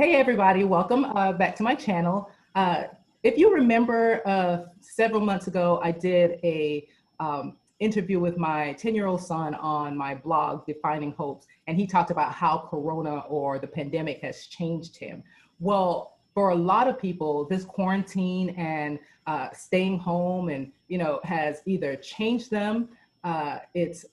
Hey everybody, welcome back to my channel. If you remember, several months ago, I did a interview with my 10-year-old son on my blog, Defining Hopes, and he talked about how Corona or the pandemic has changed him. Well, for a lot of people, this quarantine and staying home and, has either changed them, it's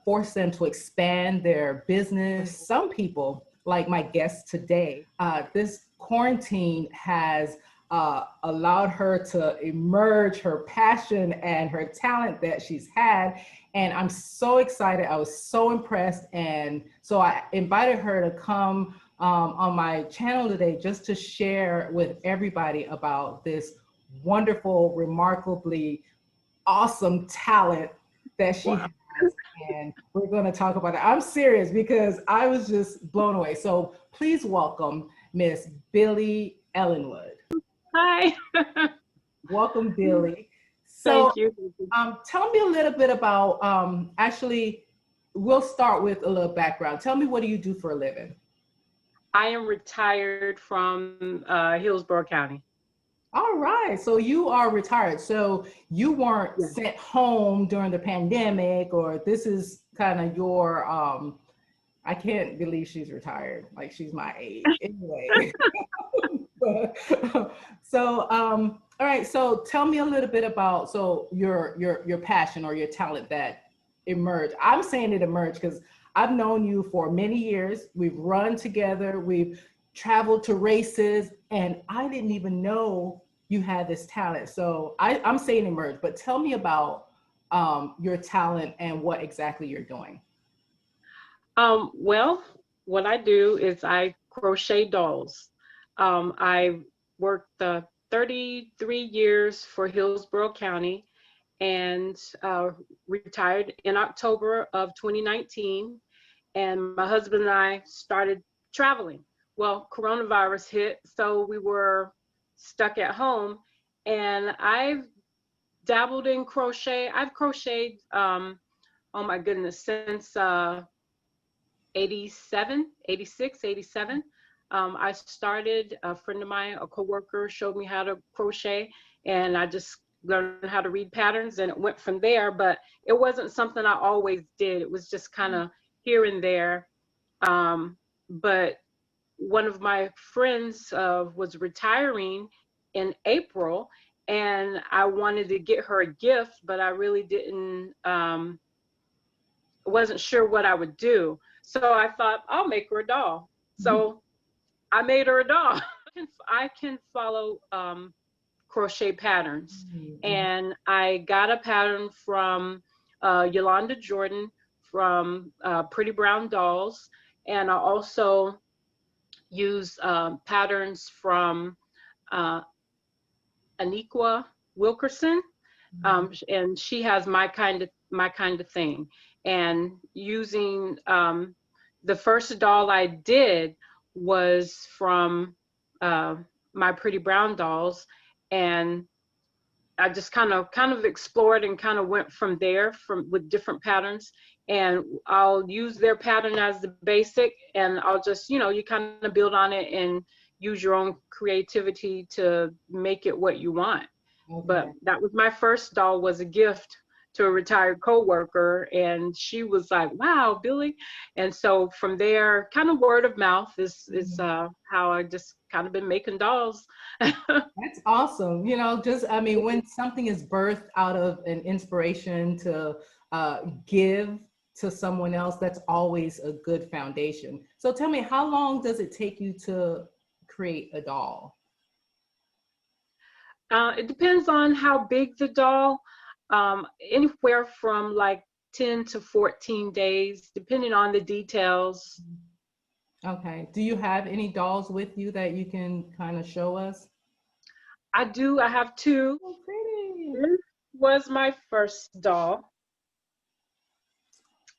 forced them to expand their business. Some people, like my guest today, this quarantine has allowed her to emerge her passion and her talent that she's had. And I'm so excited. I was so impressed. And so I invited her to come on my channel today just to share with everybody about this wonderful, remarkably awesome talent that she has. And we're going to talk about it. I'm serious because I was just blown away. So please welcome Miss Billie Ellenwood. Hi. Welcome, Billie. So thank you. Tell me a little bit about, actually, we'll start with a little background. Tell me, what do you do for a living? I am retired from Hillsborough County. All right, so you are retired. So you weren't sent home during the pandemic, or this is kind of your, I can't believe she's retired, like she's my age. Anyway. So, all right, so tell me a little bit about, your passion or your talent that emerged. I'm saying it emerged because I've known you for many years. We've run together, we've traveled to races, and I didn't even know you had this talent. So I'm saying emerge, but tell me about your talent and what exactly you're doing. Well, what I do is I crochet dolls. I worked 33 years for Hillsborough County and retired in October of 2019. And my husband and I started traveling. Well, coronavirus hit, so we were stuck at home, and I've dabbled in crochet. I've crocheted, oh my goodness, since 87, 86, 87. I started, a friend of mine, a coworker, showed me how to crochet, and I just learned how to read patterns, and it went from there. But it wasn't something I always did. It was just kind of here and there. But one of my friends was retiring in April, and I wanted to get her a gift, but I really wasn't sure what I would do. So I thought, I'll make her a doll. So I made her a doll. I can follow crochet patterns. And I got a pattern from Yolanda Jordan from Pretty Brown Dolls. And I also use patterns from Aniqua Wilkerson, and she has my kind of thing. And using the first doll I did was from my Pretty Brown Dolls, and I just kind of explored and kind of went from there with different patterns. And I'll use their pattern as the basic, and I'll just, you kind of build on it and use your own creativity to make it what you want. Okay. But that was my first doll, was a gift to a retired coworker, and she was like, "Wow, Billie!" And so from there, kind of word of mouth is how I just kind of been making dolls. That's awesome. When something is birthed out of an inspiration to give to someone else, that's always a good foundation. So tell me, how long does it take you to create a doll? It depends on how big the doll. Anywhere from like 10 to 14 days, depending on the details. Okay. Do you have any dolls with you that you can kind of show us? I do. I have two. Oh, pretty. This was my first doll.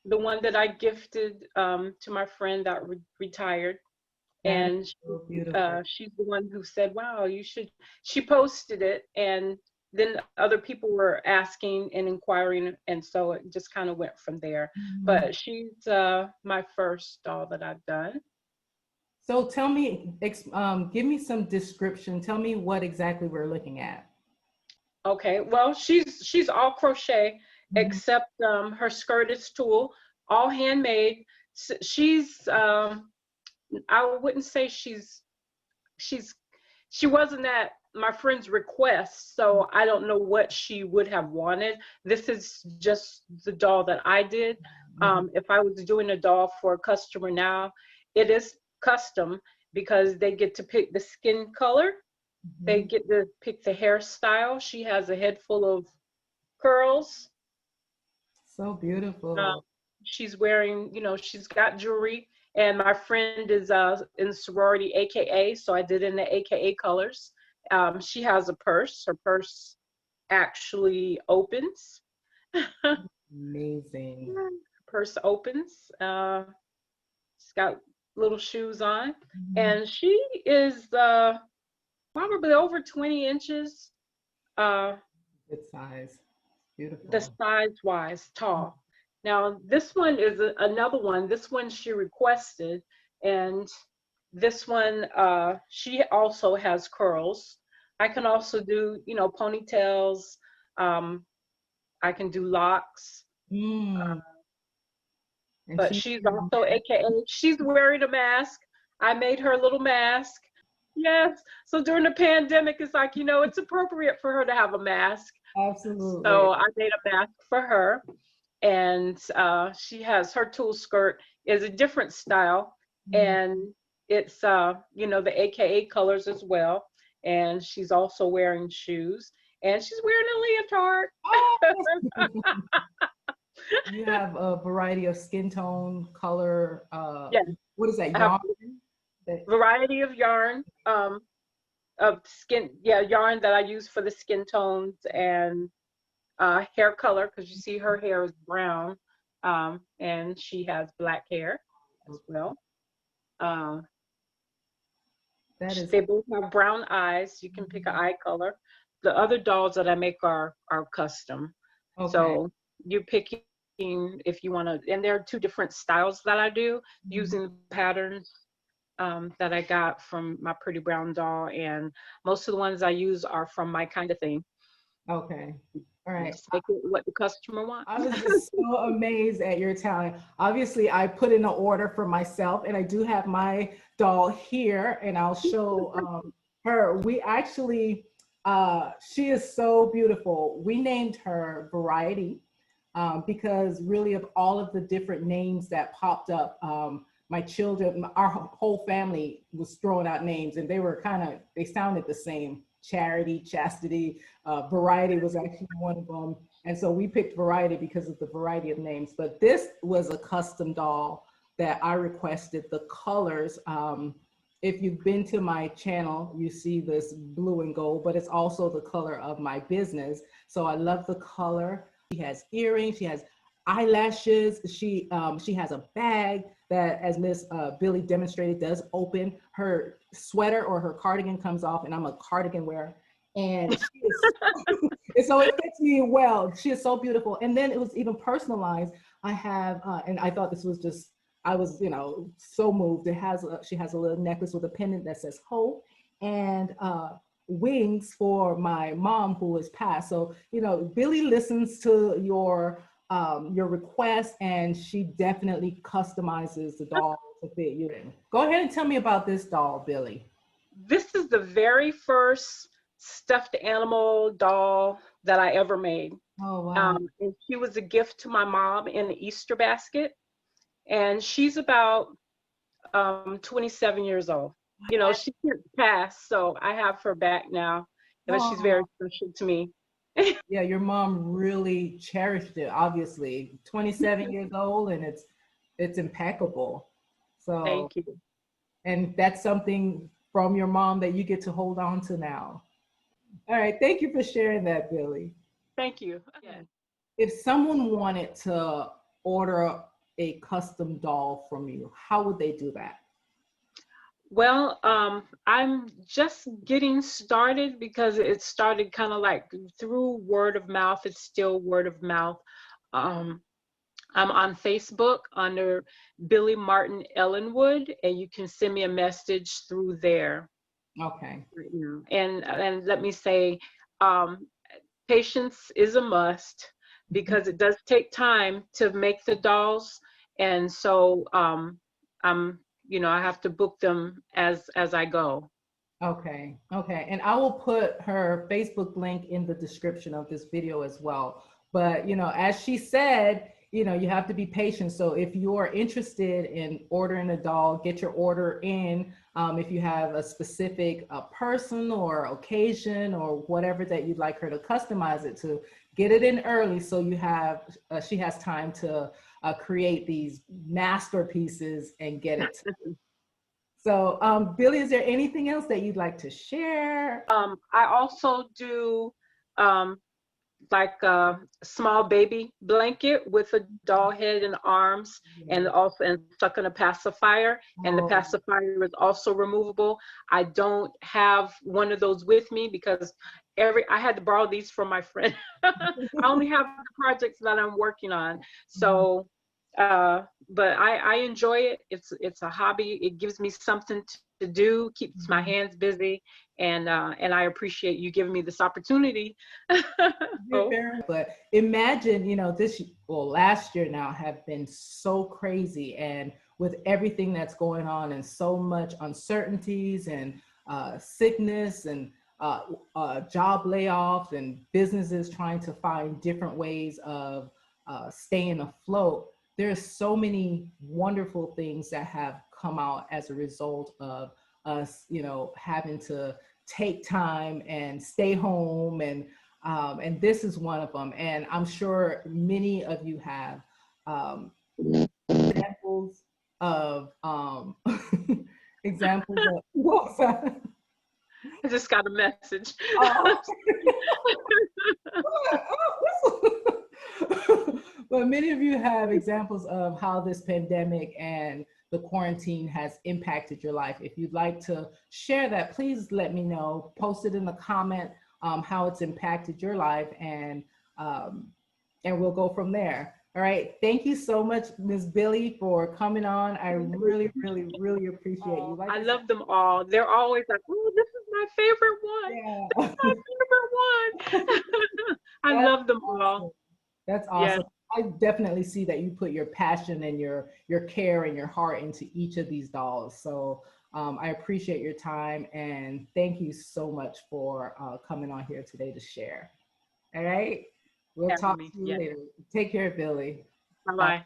The one that I gifted to my friend that retired. And so she's the one who said, "Wow, you should." She posted it, and then other people were asking and inquiring, and so it just kind of went from there. But she's my first doll that I've done. So tell me, give me some description. Tell me what exactly we're looking at. Okay, well, she's all crochet Mhm. except her skirt is tulle, all handmade. She's I wouldn't say she's she wasn't at my friend's request, so I don't know what she would have wanted. This is just the doll that I did. Mhm. If I was doing a doll for a customer now, it is custom because they get to pick the skin color, they Mhm. get to pick the hairstyle. She has a head full of curls. So Uh, beautiful. she's wearing, she's got jewelry. And my friend is in sorority AKA, so I did in the AKA colors. She has a purse. Her purse actually opens. Amazing. Purse opens. She's got little shoes on, Mhm. and she is probably over 20 inches. Uh, Good size. the Beautiful. size wise tall. Now this one is another one. This one she requested, and this one she also has curls. I can also do ponytails. Um, I can do locks, Mm. And but she's she's also AKA she's wearing a mask. I made her a little mask. Yes. So during the pandemic, it's like it's appropriate for her to have a mask. absolutely. So I made a mask for her. And she has her tulle skirt is a different style, Mhm. and it's the AKA colors as well. And she's also wearing shoes, and she's wearing a leotard. Oh, you have a variety of skin tone, color. Yeah, What is that I have yarn? a variety of yarn, of skin, yeah, yarn that I use for the skin tones and hair color, because you see her hair is brown, and she has black hair as well. Um, That is They both have brown eyes. You can pick an eye color. The other dolls that I make are custom. okay. So you're picking if you want to, and there are two different styles that I do Mhm. using patterns that I got from my Pretty Brown doll, and most of the ones I use are from My Kind of Thing. Okay. All You right. just make it what the customer I wants. was just so amazed at your talent. Obviously, I put in an order for myself, and I do have my doll here, and I'll show her. We actually, she is so beautiful. We named her Variety because really, of all of the different names that popped up, my children, our whole family was throwing out names, and they were they sounded the same. Charity, Chastity, Variety was actually one of them, and so we picked Variety because of the variety of names. But this was a custom doll that I requested. The colors, if you've been to my channel, you see this blue and gold, but it's also the color of my business. So I love the color. She has earrings, she has eyelashes, she has a bag that, as Miss Billie demonstrated, does open. Her sweater or her cardigan comes off, and I'm a cardigan wearer. And she is and so it fits me well. She is so beautiful. And then it was even personalized. I have, and I thought this was just, I was, so moved. She has a little necklace with a pendant that says hope, and wings for my mom who has passed. So, Billie listens to your request, and she definitely customizes the doll to fit you. Go ahead and tell me about this doll, Billie. This is the very first stuffed animal doll that I ever made. Oh, wow. And she was a gift to my mom in the Easter basket. And she's about 27 years old. She can't pass, so I have her back now. But she's very Oh, special to me. yeah, your mom really cherished it, obviously. 27 years old, and it's impeccable. So, Thank you. and that's something from your mom that you get to hold on to now. All right, thank you for sharing that, Billie. Thank you. Yeah. If someone wanted to order a custom doll from you, how would they do that? Well, I'm just getting started because it started kind of like through word of mouth. It's still word of mouth. Um, I'm on Facebook under Billie Martin Ellenwood, and you can send me a message through there. Okay. Right now. And let me say, um, patience is a must because it does take time to make the dolls, and so I'm I have to book them as I go. Okay. Okay. And I will put her Facebook link in the description of this video as well. But, as she said, you have to be patient. So if you are interested in ordering a doll, get your order in. If you have a specific person or occasion or whatever that you'd like her to customize it to, get it in early so you have she has time to create these masterpieces and get it. So, Billie, is there anything else that you'd like to share? I also do um, like a small baby blanket with a doll head and arms, and stuck in a pacifier, and the Oh, pacifier is also removable. I don't have one of those with me because I had to borrow these from my friend. I only have the projects that I'm working on. So but I enjoy it. It's a hobby. It gives me something to do, keeps my hands busy, and I appreciate you giving me this opportunity. Oh. But imagine, last year now have been so crazy, and with everything that's going on and so much uncertainties and sickness and job layoffs and businesses trying to find different ways of staying afloat. There's so many wonderful things that have come out as a result of us, having to take time and stay home, and this is one of them. And I'm sure many of you have examples of examples of what's that? I just got a message. Oh. But many of you have examples of how this pandemic and the quarantine has impacted your life. If you'd like to share that, please let me know. Post it in the comment how it's impacted your life, and we'll go from there. All right. Thank you so much, Ms. Billie, for coming on. I really, really, really appreciate you. I love them all. They're always like, "Oh, this is my favorite one. Yeah. This is my favorite one." I love them all. That's awesome. Yeah. I definitely see that you put your passion and your care and your heart into each of these dolls. So I appreciate your time, and thank you so much for coming on here today to share. All right. We'll talk to you later. Take care, Billie. Bye-bye.